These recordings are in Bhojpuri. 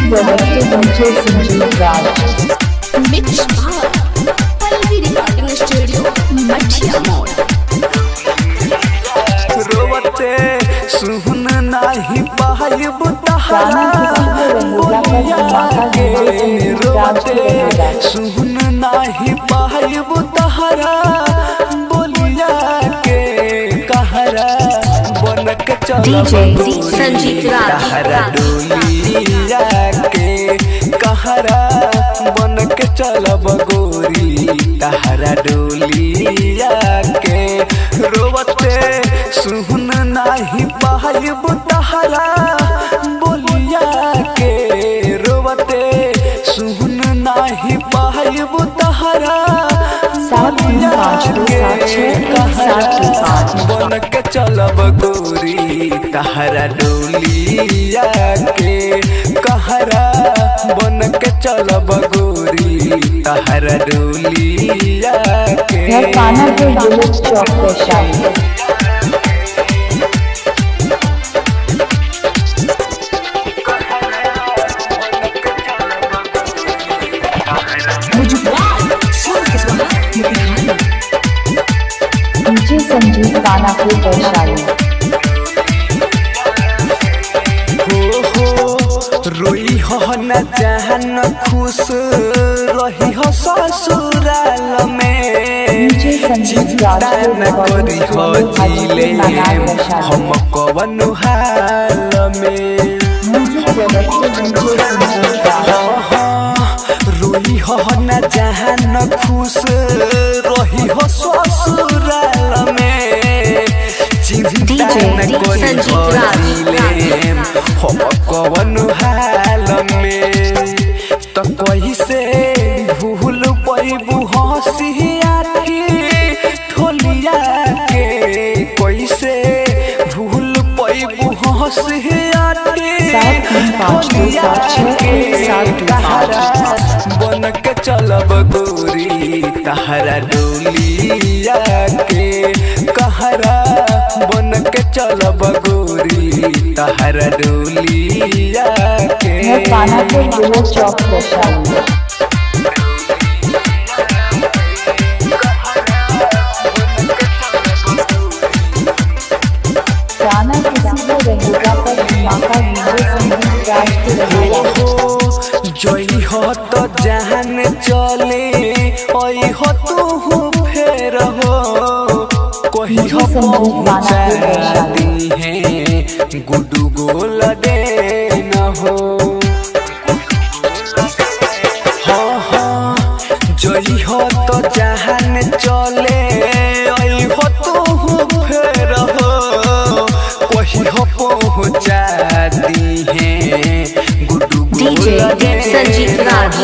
directed DJ Sanjeev Raj. Mix Power, Palvi Recording Studio, Mathia Mall. रोवते सुन नाही पाइब तहरा बोलिया के रोवते सुन नाही पाइब तहरा बोलिया के कहरा बनक चल DJ संजीव राज कहरा डोलिया के कहरा बनक चलब गोरी कहरा डोलिया के रोवते सुन नाही पाइब तहरा बोलिया के रोवते सुन नाही पाइब तहरा बन के चलब गोरी कहरा डोलिया के कहरा बन के चलब गोरी कहरा डोलिया के चौक पे शामिल DJ संजीव कानापुर वैशाली। रोई हो न जहन खुश रही हो ससुराल में चिंता न करी हो जिले हम कवन हाल में रोई हो न जहन खुश रही हो ससुराल में चिंता न करी हो जिले हम कवन हाल में तो कैसे भूल पैबू हंसिया की ठोलिया के कैसे भूल पैबू हंसिया बन के चलब गोरी तहरा डोलिया के कहरा बन के चलब गोरी तहरा डोलिया के चौक पे शामिल। गाना किसी को रहेगा पर धमाका DJ संजीव राज के रहेगा। जई हो तो जहान चले ओई हो तू फेर हो कोई हो पहुंचा दी है गुडू गोल दे न हो जई हो तो जहान चले ओई हो तू फेर हो कोई हो पहुंचा दी है गुडू DJ संजीव राज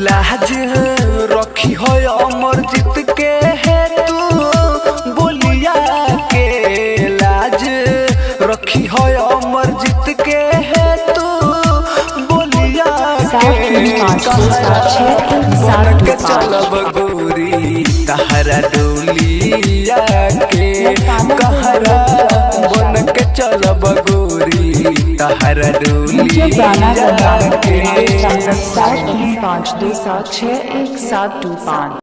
लाज रखी हो अमर जीत के है तू बोलिया के लाज रखी हो अमर जीत के है तू बोलिया बन के चलब गोरी तहरा डोलिया के कहरा बन के चलब गोरी तहरा डोलिया के 7 3 5 2 7 6 1 7 2 5।